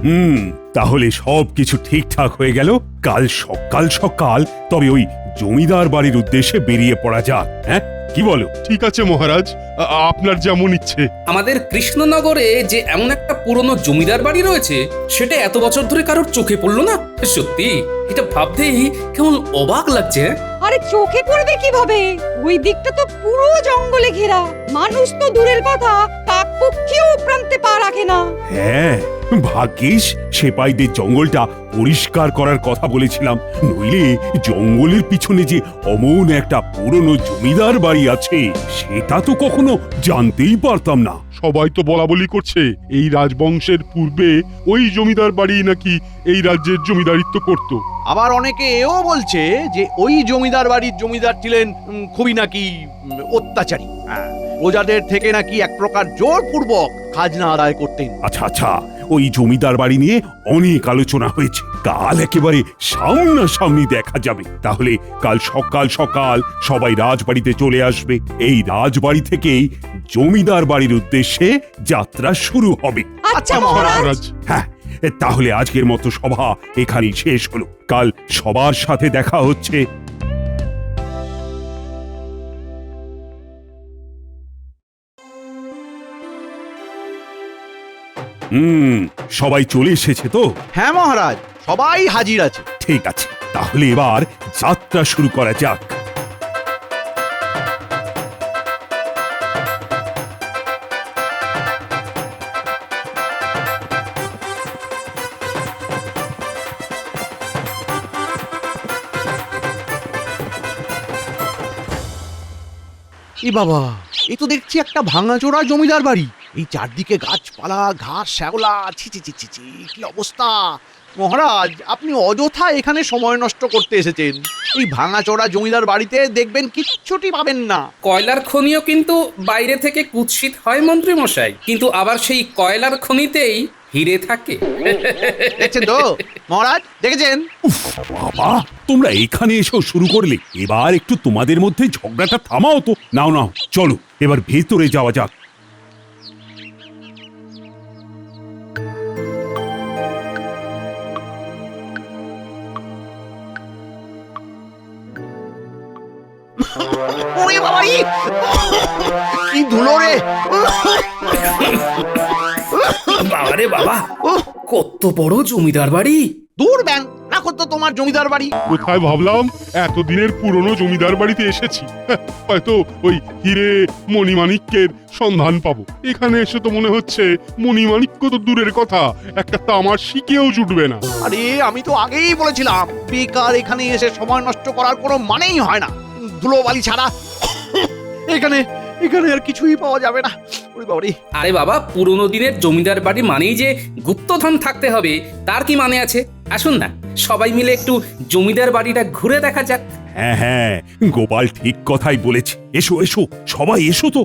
হুম, তাহলে সবকিছু ঠিকঠাক হয়ে গেল। কাল সকাল সকাল তবে ওই জমিদার বাড়ির উদ্দেশ্যে বেরিয়ে পড়া যাক। হ্যাঁ, কি বলো? ঠিক আছে মহারাজ, আপনার যেমন ইচ্ছে। আমাদের কৃষ্ণনগরে যে এমন একটা পুরনো জমিদার বাড়ি রয়েছে, সেটা এত বছর ধরে কারোর চোখে পড়লো না। সত্যি এটা ভাবতেই কেমন অবাক লাগছে। আরে চোখে পড়বে কিভাবে? ওই দিকটা তো পুরো জঙ্গলে ঘেরা। মানুষ তো দূরের কথা, কাকপক্ষীও প্রান্তে পা রাখে না। হ্যাঁ, ভাগ্যিস সেপাইদের জঙ্গলটা পরিষ্কার করার কথা বলেছিলাম, নইলে জঙ্গলের পিছনে যে অমন একটা পুরনো জমিদার বাড়ি আছে সেটা তো কখনো জানতেই পারতাম না। সবাই তো বলা বলি করছে এই রাজবংশের পূর্বে ওই জমিদার বাড়ি নাকি এই রাজ্যের জমিদারিত্ব করত। আবার অনেকে এও বলছে যে ওই জমিদার বাড়ির জমিদার ছিলেন খুবই নাকি অত্যাচারী। প্রজাদের থেকে নাকি এক প্রকার জোরপূর্বক খাজনা আদায় করতেন। আচ্ছা আচ্ছা, ওই জমিদার বাড়ি নিয়ে অনেক আলোচনা হয়েছে, কাল একেবারে সামনাসামনি দেখা যাবে। তাহলে কাল সকাল সকাল সবাই রাজবাড়িতে চলে আসবে। এই রাজবাড়ি থেকেই জমিদার বাড়ির উদ্দেশ্যে যাত্রা শুরু হবে। আচ্ছা মহারাজ। মহারাজ, হ্যাঁ, তাহলে আজকের মতো সভা এখানেই শেষ হলো। কাল সবার সাথে দেখা হচ্ছে। সবাই চলে এসেছে তো? হ্যাঁ মহারাজ, সবাই হাজির আছে। ঠিক আছে, তাহলে এবার যাত্রা শুরু করা যাক। এ বাবা, এ তো দেখছি একটা ভাঙাচোরা জমিদার বাড়ি। এই চারদিকে গাছপালা, ঘাস, শ্যাওলা, ছি ছি ছি ছি ছি, কি অবস্থা! মহারাজ, আপনি অযথা এখানে সময় নষ্ট করতে এসেছেন। এই ভাঙাচোরা জমিদার বাড়িতে দেখবেন কিচ্ছুটি পাবেন না। কয়লার খনিও কিন্তু বাইরে থেকে কুৎসিত হয় মন্ত্রী মশাই, কিন্তু আবার সেই কয়লার খনিতেই হিরে থাকে। দেখছেন তো মহারাজ, দেখেছেন? উফ বাবা, তোমরা এখানে এসেও শুরু করলে। এবার একটু তোমাদের মধ্যে ঝগড়াটা থামাও তো। নাও নাও, চলো এবার ভেতরে যাওয়া যাক। ওরে বাবা, কি ধুলো রে! বাবারে বাবা, কত বড় জমিদার বাড়ি! দূর ব্যাং, রাখো তো তোমার জমিদার বাড়ি। কোথায় ভাবলাম এতদিনের পুরনো জমিদার বাড়িতে এসেছি, হয়তো ওই হিরে মণিমাণিক্যের সন্ধান পাবো। এখানে এসে তো মনে হচ্ছে মণিমাণিক্য তো দূরের কথা, একটা তামার শিকেও জুটবে না। আরে আমি তো আগেই বলেছিলাম, বেকার এখানে এসে সময় নষ্ট করার কোনো মানেই হয় না। ধুলোবালি ছাড়া এখানে এখানে আর কিছুই পাওয়া যাবে না। ওরে বাবারে! আরে বাবা, পুরনো দিনের জমিদার বাড়ি মানেই যে গুপ্তধন থাকতে হবে তার কি মানে আছে? আসুন না, সবাই মিলে একটু জমিদার বাড়িটা ঘুরে দেখা যাক। হ্যাঁ হ্যাঁ, গোপাল ঠিক কথাই বলেছে। এসো এসো, সবাই এসো তো।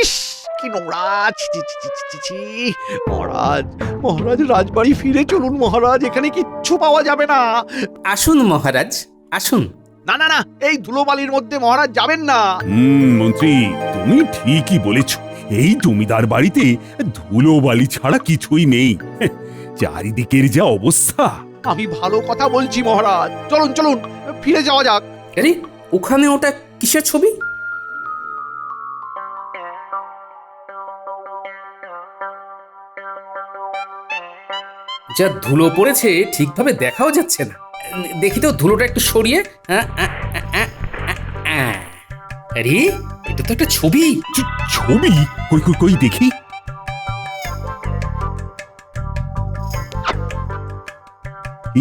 ইস, কি নোংরা! ছি, ছি, ছি, ছি, ছি, ছি। মহারাজ, মহারাজ, রাজবাড়ি ফিরে চলুন মহারাজ, এখানে কিচ্ছু পাওয়া যাবে না। আসুন মহারাজ, আসুন। না না না, এই ধুলোবালির মধ্যে মহারাজ যাবেন না। মন্ত্রী, তুমি ঠিকই বলেছ। এই জমিদার বাড়িতে ধুলোবালি ছাড়া কিছুই নেই। চারিদিকের যা অবস্থা! আমি ভালো কথা বলছি মহারাজ, চলুন চলুন, ফিরে যাওয়া যাক। আরে ওখানে ওটা কিসের ছবি? যা ধুলো পড়েছে ঠিকভাবে দেখাও যাচ্ছে না। দেখি তো ধুলোটা একটু সরিয়ে। আরে এটা তো একটা ছবি। ছবি? কই কই কই দেখি।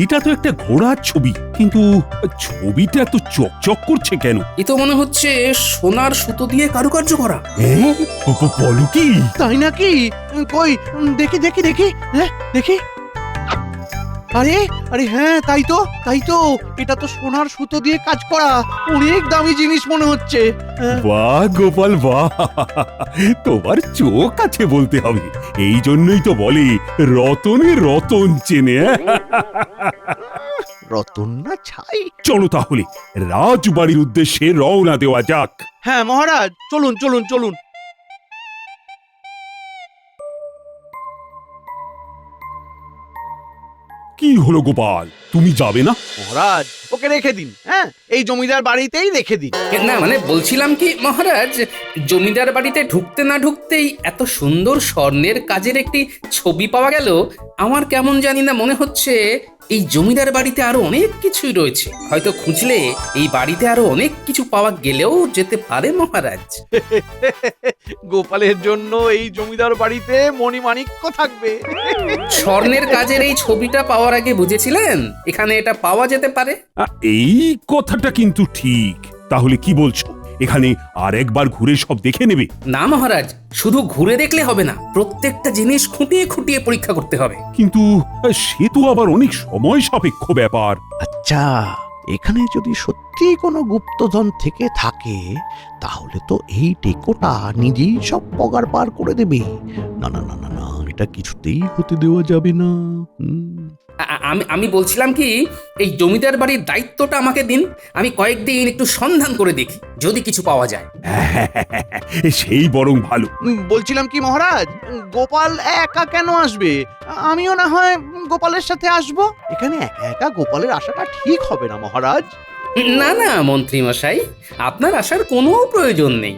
এটা তো একটা ঘোড়ার ছবি, কিন্তু ছবিটা তো চকচক করছে কেন? এ তো মনে হচ্ছে সোনার সুতো দিয়ে কারুকার্য করা। বলো কি? তাই নাকি? কই দেখি দেখি দেখি, হ্যাঁ দেখি। আরে আরে হ্যাঁ, তাই তো এটা তো সোনার সুতো দিয়ে কাজ করা, অনেক দামি জিনিস মনে হচ্ছে। হ্যাঁ, বাহ গোপাল বাহ, তোমার চোখ আছে বলতে হবে। এই জন্যই তো বলে রতনে রতন চেনে। রতন না ছাই। চলো তাহলে রাজবাড়ির উদ্দেশ্যে রওনা দেওয়া যাক। হ্যাঁ মহারাজ, চলুন চলুন চলুন। কি হলো গোপাল, তুমি যাবে না? মহারাজ ওকে রেখে দিন, হ্যাঁ এই জমিদার বাড়িতেই রেখে দিন। না মানে বলছিলাম কি মহারাজ, জমিদার বাড়িতে ঢুকতে না ঢুকতেই এত সুন্দর স্বর্ণের কাজের একটি ছবি পাওয়া গেল। আমার কেমন জানি না মনে হচ্ছে এই জমিদার বাড়িতে আরো অনেক কিছুই রয়েছে। হয়তো খুঁজলে এই বাড়িতে আরো অনেক কিছু পাওয়া গেলেও যেতে পারে মহারাজ। গোপালের জন্য এই জমিদার বাড়িতে মণিমাণিক্য থাকবে। স্বর্ণের কাজের এই ছবিটা পাওয়ার আগে বুঝেছিলেন এখানে এটা পাওয়া যেতে পারে? এই কথাটা কিন্তু ঠিক। তাহলে কি বলছো, এখানে আর একবার ঘুরে সব দেখে নেবে? না মহারাজ, শুধু ঘুরে দেখলে হবে না, প্রত্যেকটা জিনিস খুঁটিয়ে খুঁটিয়ে পরীক্ষা করতে হবে। কিন্তু সে তো আবার অনেক সময় সাপেক্ষ ব্যাপার। আচ্ছা, এখানে যদি সত্যি কোনো গুপ্তধন থেকে থাকে তাহলে তো এই টেকোটা নিজেই সব পগার পার করে দেবে। না না না না না, এটা কিছুতেই হতে দেওয়া যাবে না। আমি বলছিলাম কি, এই জমিদার বাড়ির দায়িত্বটা আমাকে দিন, আমি কয়েকদিন একটু সন্ধান করে দেখি যদি কিছু পাওয়া যায়। সেই বরং ভালো। বলছিলাম কি মহারাজ, গোপাল একা কেন আসবে? আমিও না হয় গোপালের সাথে আসব। এখানে একা একা গোপালের আসাটা ঠিক হবে না মহারাজ। না না মন্ত্রী মশাই, আপনার আসার কোনো প্রয়োজন নেই।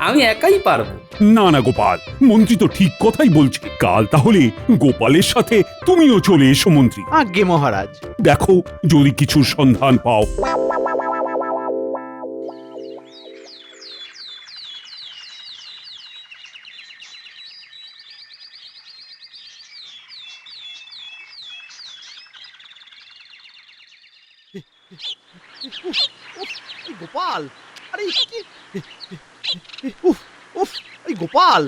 আমি একাই পারবো। না না গোপাল, মন্ত্রী তো ঠিক কথাই বলছে। কাল তাহলে গোপালের সাথে তুমিও চলে এসো মন্ত্রী। আজ্ঞে মহারাজ। দেখো যদি কিছুর সন্ধান পাও। গোপাল, আরে কি, উফ উফ, আরে গোপাল,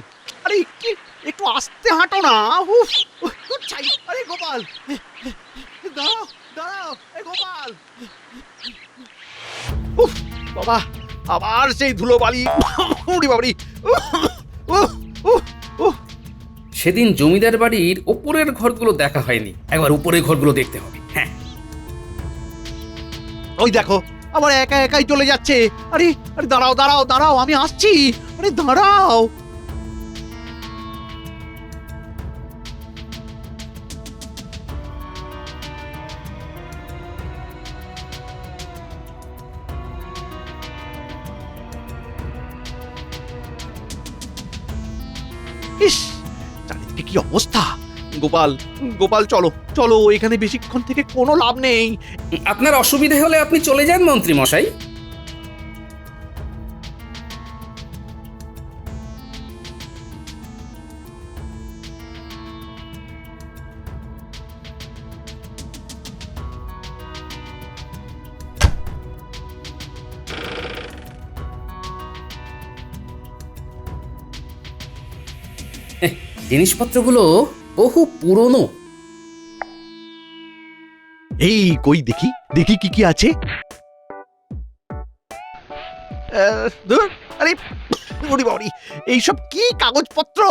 আরে কি, একটু আস্তে হাঁটো না। উফ, চাই, আরে গোপাল, দাঁড়াও দাঁড়াও, এই গোপাল। উফ বাবা, আবার সেই ধুলোবালি। উড়ি বাবারি। সেদিন জমিদার বাড়ির ওপরের ঘরগুলো দেখা হয়নি, একবার উপরের ঘরগুলো দেখতে হবে। হ্যাঁ, ওই দেখো আবার একা একাই চলে যাচ্ছে। আরে আরে দাঁড়াও দাঁড়াও দাঁড়াও, আমি আসছি। আরে দাঁড়াও। ইস, চারিদিকে কি অবস্থা। গোপাল, গোপাল চলো চলো, এখানে বেশিক্ষণ থেকে কোনো লাভ নেই। আপনার অসুবিধা হলে আপনি চলে যান মন্ত্রী মশাই। জিনিসপত্রগুলো বহু পুরনো। এই কই দেখি দেখি কি কি আছে। ধুর, আরে ওরে বাবারে, এইসব কি কাগজপত্র?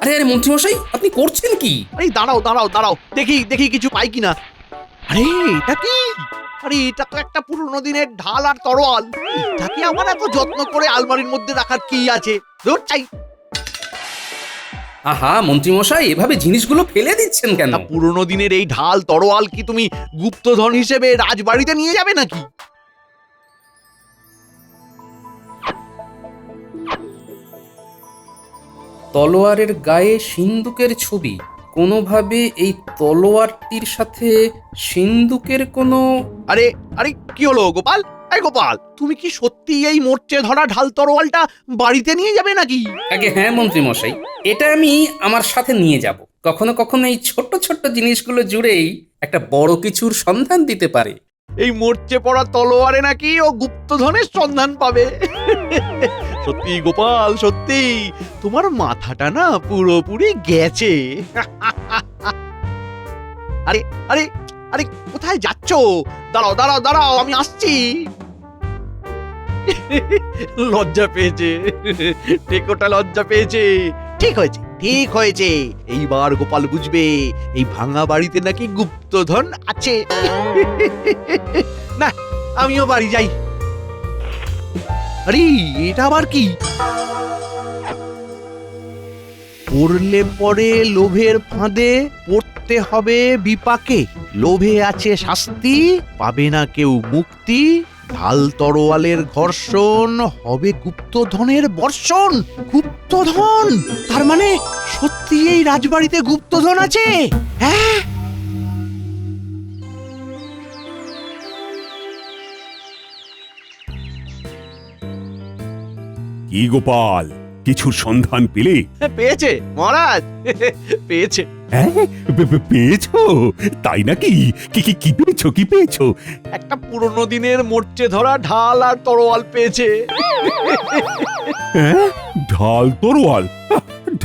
আরে আরে মন্ত্রী মশাই, আপনি করছেন কি? আরে দাঁড়াও দাঁড়াও দাঁড়াও, দেখি দেখি কিছু পাই কিনা। আরে এটা কি? আরে এটা তো একটা পুরনো দিনের ঢাল আর তরোয়াল। এটাকে আমার এত যত্ন করে আলমারির মধ্যে রাখার কি আছে? ধুর, চাই। আহা মন্ত্রী মশাই, এভাবে জিনিসগুলো ফেলে দিচ্ছেন কেন? না, পুরনো দিনের এই ঢাল তরোয়াল কি তুমি গুপ্তধন হিসেবে রাজবাড়িতে নিয়ে যাবে নাকি? তলোয়ারের গায়ে সিন্দুকের ছবি। কোনোভাবে এই তলোয়ারটির সাথে সিন্দুকের কোনো... আরে আরে কি হলো গোপাল? এই গোপাল, তুমি কি সত্যি এই মোর্চে ধরা ঢাল তরোয়ালটা বাড়িতে নিয়ে যাবে নাকি? আগে হ্যাঁ মন্ত্রী মশাই, এটা আমি আমার সাথে নিয়ে যাব। কখনো কখনো এই ছোট্ট ছোট্ট জিনিসগুলো জুড়েই একটা বড় কিছুর সন্ধান দিতে পারে। এই মোর্চে পড়া তলোয়ারে নাকি ও গুপ্তধনের সন্ধান পাবে। সত্যি গোপাল, সত্যি তোমার মাথাটা না পুরোপুরি গেছে। আরে আরে আরে কোথায় যাচ্ছ? দাঁড়াও দাঁড়াও দাঁড়াও, আমি আসছি। লজ্জা পেয়েছে, টেকোটা লজ্জা পেয়েছে। ঠিক হয়েছে, ঠিক হয়েছে, এইবার গোপাল বুঝবে এই ভাঙা বাড়িতে নাকি গুপ্তধন আছে। না, আমিও বাড়ি যাই। আরে এটা আবার কি? পড়লে পরে লোভের ফাঁদে পড়তে হবে বিপাকে, লোভে আছে শাস্তি, পাবে না কেউ মুক্তি, ঢাল তরোয়ালের ঘর্ষণ, হবে গুপ্তধনের বর্ষণ। গুপ্তধন, তার মানে সত্যি এই রাজবাড়িতে গুপ্তধন আছে? হ্যাঁ, কি গোপাল, কিছুর সন্ধান পেলে? পেয়েছে মহারাজ, পেয়েছে। হ্যাঁ, পেয়েছো? তাই নাকি? কি কি কি পেয়েছো, কি পেয়েছো? একটা পুরনো দিনের মোর্চে ধরা ঢাল আর তরোয়াল পেয়েছে। হ্যাঁ, ঢাল তরোয়াল?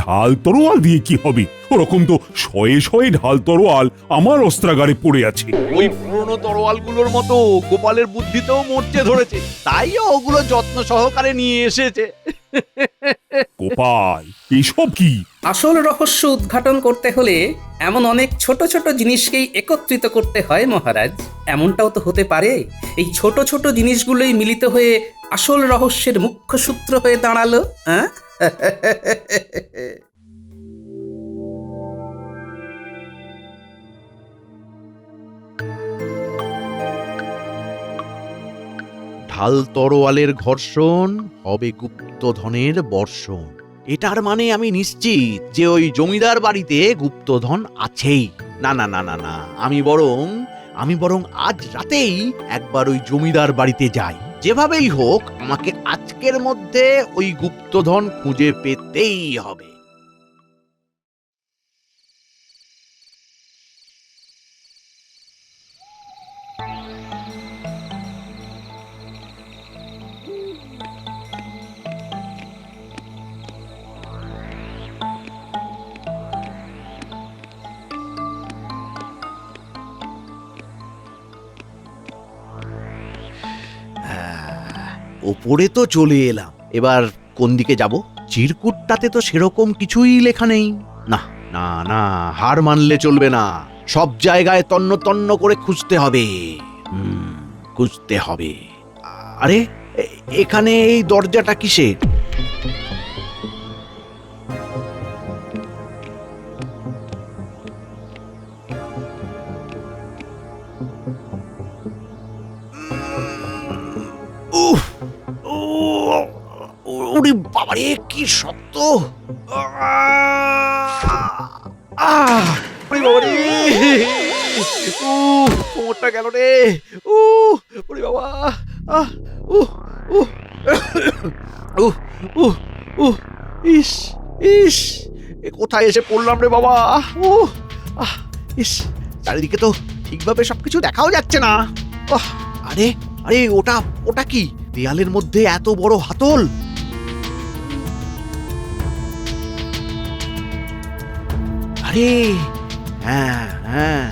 ঢাল তরোয়াল দিয়ে কি হবে? ওরকম তো শয়ে শয়ে ঢাল তরোয়াল আমার অস্ত্রাগারে পড়ে আছে। ওই পুরনো তরোয়ালগুলোর মতো গোপালের বুদ্ধিতেও মোর্চে ধরেছে, তাই ওগুলো যত্ন সহকারে নিয়ে এসেছে। গোপাল, এসব কি? আসল রহস্য উদ্ঘাটন করতে হলে এমন অনেক ছোট ছোট জিনিসকেই একত্রিত করতে হয় মহারাজ। এমনটাও তো হতে পারে এই ছোট ছোট জিনিসগুলোই মিলিত হয়ে আসল রহস্যের মুখ্য সূত্র হয়ে দাঁড়ালো। হ্যাঁ, ঢাল তরোয়ালের ঘর্ষণ, হবে গুপ্তধনের বর্ষণ। এটার মানে আমি নিশ্চিত যে ওই জমিদার বাড়িতে গুপ্তধন আছেই। না না না না না, আমি বরং আজ রাতেই একবার ওই জমিদার বাড়িতে যাই। যেভাবেই হোক আমাকে আজকের মধ্যে ওই গুপ্তধন খুঁজে পেতেই হবে। ওপরে তো চলে এলাম, এবার কোন দিকে যাব? চিরকুটটাতে তো সেরকম কিছুই লেখা নেই। না না না, হার মানলে চলবে না, সব জায়গায় তন্ন তন্ন করে খুঁজতে হবে। খুঁজতে হবে। আরে এখানে এই দরজাটা কিসের? ওরে বাবারে, কি শক্ত! ওরে বাবারে, কোমরটা গেল রে! ওরে বাবা! ইস ইস, এ কোথায় এসে পড়লাম রে বাবা! ইস, চারিদিকে তো ঠিকভাবে সবকিছু দেখাও যাচ্ছে না। আরে আরে, ওটা কি? দেয়ালের মধ্যে এত বড় হাতল! আরে হ্যাঁ হ্যাঁ,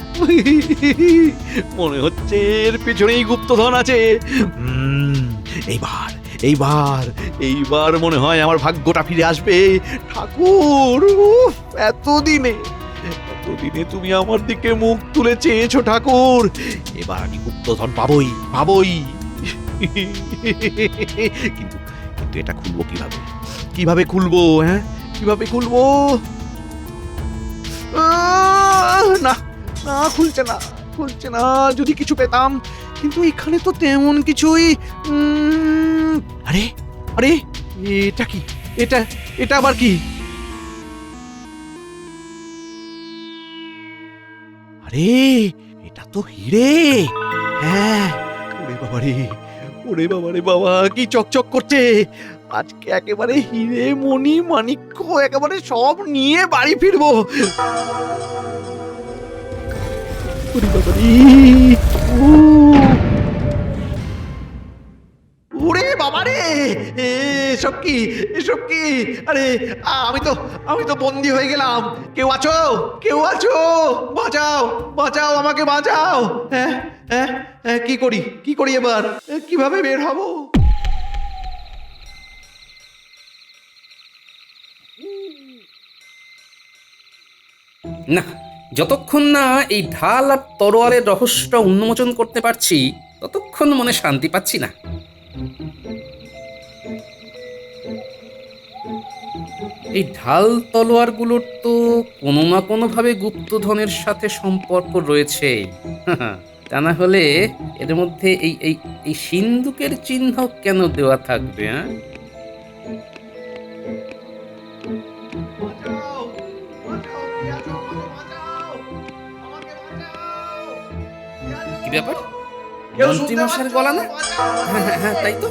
মনে হচ্ছে এর পেছনেই গুপ্তধন আছে। এইবার এইবার এইবার মনে হয় আমার ভাগ্যটা ফিরে আসবে। ঠাকুর, এতদিনে তুমি আমার দিকে মুখ তুলে চেয়েছো ঠাকুর, এবার আমি গুপ্তধন পাবই পাবই। কিন্তু কিন্তু এটা খুলবো কিভাবে? কিভাবে খুলবো? হ্যাঁ, কিভাবে খুলবো? না না, খুলছে না, খুলছে না। যদি কিছু পেতাম, কিন্তু এখানে তো তেমন কিছুই। আরে আরে, এটা কি? এটা আবার কি? আরে এটা তো হিরে। হ্যাঁ, ওরে বাবারে বাবা, কি চকচক করছে! আজকে একেবারে হিরে মণি মাণিক্য একেবারে সব নিয়ে বাড়ি ফিরবো। ওরে বাবারে, ওরে বাবারে, এসব কি, এসব কি? আরে আমি তো বন্দি হয়ে গেলাম। কেউ আছো, কেউ আছো? বাঁচাও, বাঁচাও, আমাকে বাঁচাও। হ্যাঁ হ্যাঁ হ্যাঁ, কি করি এবার? কিভাবে বের হব? না, যতক্ষণ না এই ঢাল আর তরোয়ালের রহস্যটা উন্মোচন করতে পারছি ততক্ষণ মনে শান্তি পাচ্ছি না। এই ঢাল তলোয়ারগুলোর তো কোনো না কোনোভাবে গুপ্তধনের সাথে সম্পর্ক রয়েছে। তা না হলে এর মধ্যে এই এই এই সিন্দুকের চিহ্ন কেন দেওয়া থাকবে? হ্যাঁ, বাঁচাও, বাঁচাও, কে আছো? আমাকে বাঁচাও, আমাকে বাঁচাও। কি ব্যাপার? কেউ মন্ত্রী শুনতে মশাইয়ের পাচ্ছ? গলা না? বাঁচাও। হ্যাঁ হ্যাঁ হ্যাঁ, তাই তো,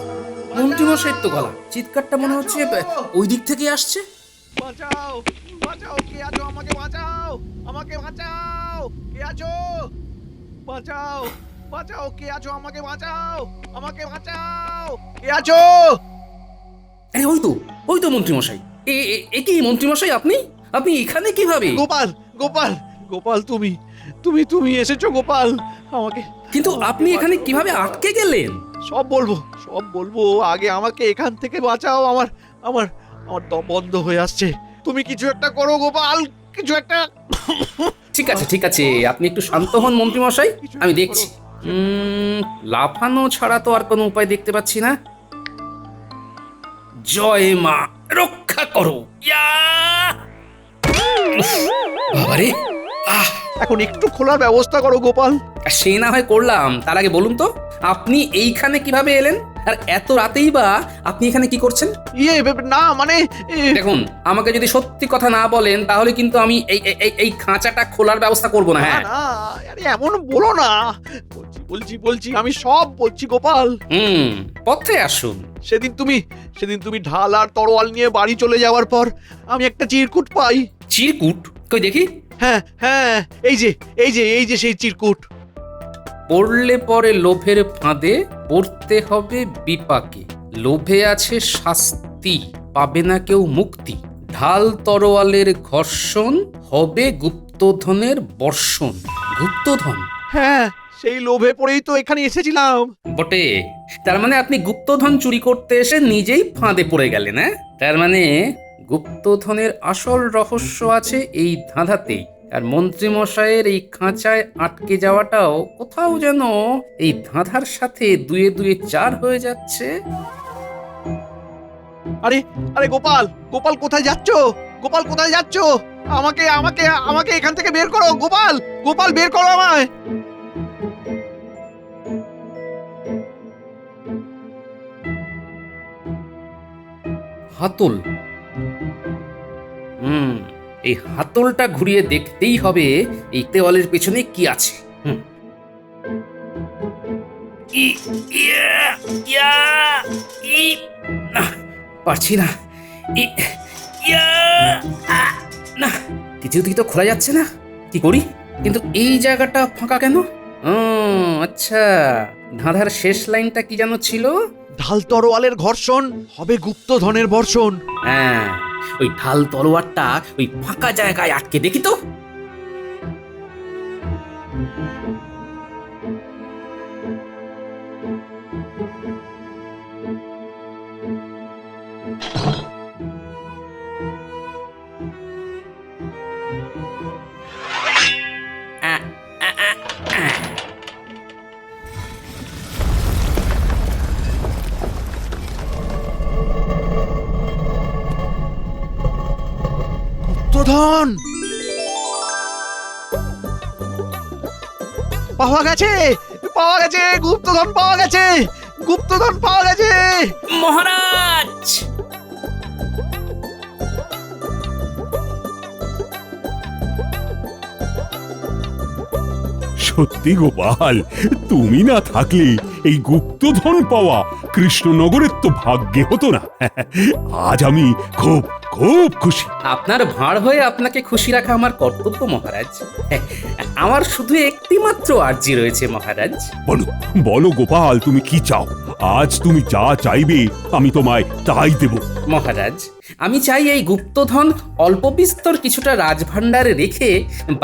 মন্ত্রী মশাইয়ের তো গলা। চিৎকারটা মনে হচ্ছে ওই দিক থেকে আসছে। বাঁচাও, বাঁচাও, কে আছো? আমাকে বাঁচাও, আমাকে বাঁচাও, কে আছো? বাঁচাও, বাঁচাও, কে আছো? আমাকে বাঁচাও, আমাকে বাঁচাও, কে আছো? আরে ওই তো মন্ত্রী মশাই। এ কি মন্ত্রী মশাই, আপনি আপনি এখানে কিভাবে? গোপাল, গোপাল, গোপাল, তুমি তুমি তুমি এসেছো গোপাল? আমাকে কিন্তু আপনি এখানে কিভাবে আটকে গেলেন? সব বলবো, সব বলবো। আগে আমাকে এখান থেকে বাঁচাও। আমার আমার আমার দম বন্ধ হয়ে আসছে। তুমি কিছু একটা করো গোপাল, কিছু একটা। ঠিক আছে ঠিক আছে, আপনি একটু শান্ত হন মন্ত্রী মশাই, আমি দেখছি। লাফানো ছাড়া তো আর কোনো উপায় দেখতে পাচ্ছি না। জয় মা, রক্ষা করো। ইয়া! উফ, বাবারে, আহ! এখন একটু খোলার ব্যবস্থা করো গোপাল। সে না হয় করলাম, তার আগে বলুন তো আপনি এইখানে কিভাবে এলেন? আর এত রাতেই বা আপনি এখানে কি করছেন? না মানে দেখুন, আমাকে যদি সত্যি কথা না বলেন তাহলে কিন্তু আমি এই খাঁচাটা খোলার ব্যবস্থা করব না। না হ্যাঁ, না, আরে এমন বলো না। বলছি আমি সব বলছি গোপাল। পথে আসুন। সেদিন তুমি ঢাল আর তরোয়াল নিয়ে বাড়ি চলে যাওয়ার পর আমি একটা চিরকুট পাই। চিরকুট? কই দেখি। হ্যাঁ হ্যাঁ, এই যে সেই চিরকুট। পড়লে পরে লোভের ফাঁদে পড়তে হবে বিপাকে, লোভে আছে শাস্তি, পাবে না কেউ মুক্তি, ঢাল তরোয়ালের ঘর্ষণ, হবে গুপ্তধনের বর্ষণ। গুপ্তধন? হ্যাঁ, সেই লোভে পড়েই তো এখানে এসেছিলাম। বটে, তার মানে আপনি গুপ্তধন চুরি করতে এসে নিজেই ফাঁদে পড়ে গেলেন? হ্যাঁ, তার মানে গুপ্তধনের আসল রহস্য আছে এই ধাঁধাতেই। আর মন্ত্রী মশাইয়ের এই খাঁচায় আটকে যাওয়াটাও কোথাও যেন এই ধাঁধার সাথে দুয়ে দুয়ে চার হয়ে যাচ্ছে। আরে আরে গোপাল, গোপাল কোথায় যাচ্ছো? গোপাল কোথায় যাচ্ছো? আমাকে আমাকে আমাকে এখান থেকে বের করো গোপাল, গোপাল বের করো আমায়। হাতল। এই হাতলটা ঘুরিয়ে দেখতেই হবে এই দেওয়ালের পেছনে কি আছে। পারছি না। না, কিছুতেই তো খোলা যাচ্ছে না। কি করি? কিন্তু এই জায়গাটা ফাঁকা কেন? আচ্ছা, ধাঁধার শেষ লাইনটা কি যেন ছিল? ঢাল তরোয়ালের ঘর্ষণ, হবে গুপ্তধনের বর্ষণ। হ্যাঁ, ওই ঢাল তলোয়ারটা ওই ফাঁকা জায়গায় আটকে দেখি তো। গুপ্তধন পাওয়া গেছে, পাওয়া গেছে, গুপ্তধন পাওয়া গেছে, গুপ্তধন পাওয়া গেছে। মহারাজ! সত্যি গোপাল, তুমি না থাকলে এই গুপ্তধন পাওয়া কৃষ্ণনগরের তো ভাগ্যে হতো না। আজ আমি খুব খুব খুশি। আপনার ভাঁড় হয়ে আপনাকে খুশি রাখা আমার কর্তব্য মহারাজ। আমার শুধু একটি মাত্র আর্জি রয়েছে মহারাজ। বলো বলো গোপাল, তুমি কি চাও? আজ তুমি যা চাইবে আমি তোমায় তাই দেব। মহারাজ, আমি চাই এই গুপ্তধন অল্প বিস্তর কিছুটা রাজভাণ্ডারে রেখে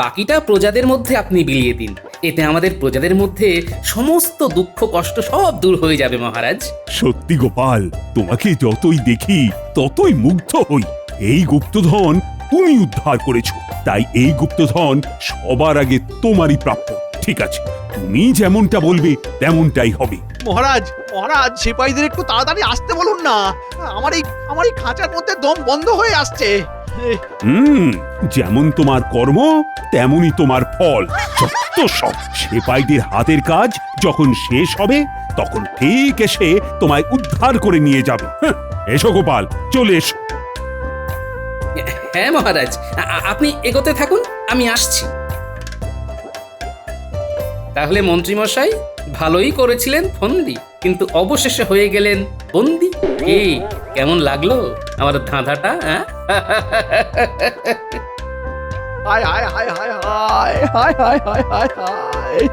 বাকিটা প্রজাদের মধ্যে আপনি বিলিয়ে দিন। এতে আমাদের প্রজাদের মধ্যে সমস্ত দুঃখ কষ্ট সব দূর হয়ে যাবে মহারাজ। সত্যি গোপাল, তোমাকে যতই দেখি ততই মুগ্ধ হই। এই গুপ্তধন তুমি উদ্ধার করেছো, তাই এই গুপ্তধন সবার আগে তোমারই প্রাপ্য। ঠিক আছে, তুমি যেমনটা বলবে তেমনটাই হবে। মহারাজ মহারাজ সিপাহীদের একটু তাড়াতাড়ি আসতে বলুন না, আমার এই খাঁচার মধ্যে দম বন্ধ হয়ে আসছে। যেমন তোমার কর্ম তেমনই তোমার ফল। যত সব সেপাইদের হাতের কাজ যখন শেষ হবে তখন ঠিক এসে তোমায় উদ্ধার করে নিয়ে যাবে। এসো গোপাল, চলে এসো। হ্যাঁ মহারাজ, আপনি এগোতে থাকুন, আমি আসছি। তাহলে মন্ত্রীমশাই, ভালোই করেছিলেন ফন্দি, কিন্তু অবশেষে হয়ে গেলেন বন্দি। কি কেমন লাগলো আমার ধাঁধাটা? হায় হায় হায় হায় হায় হায় হায় হায় হায় হায়।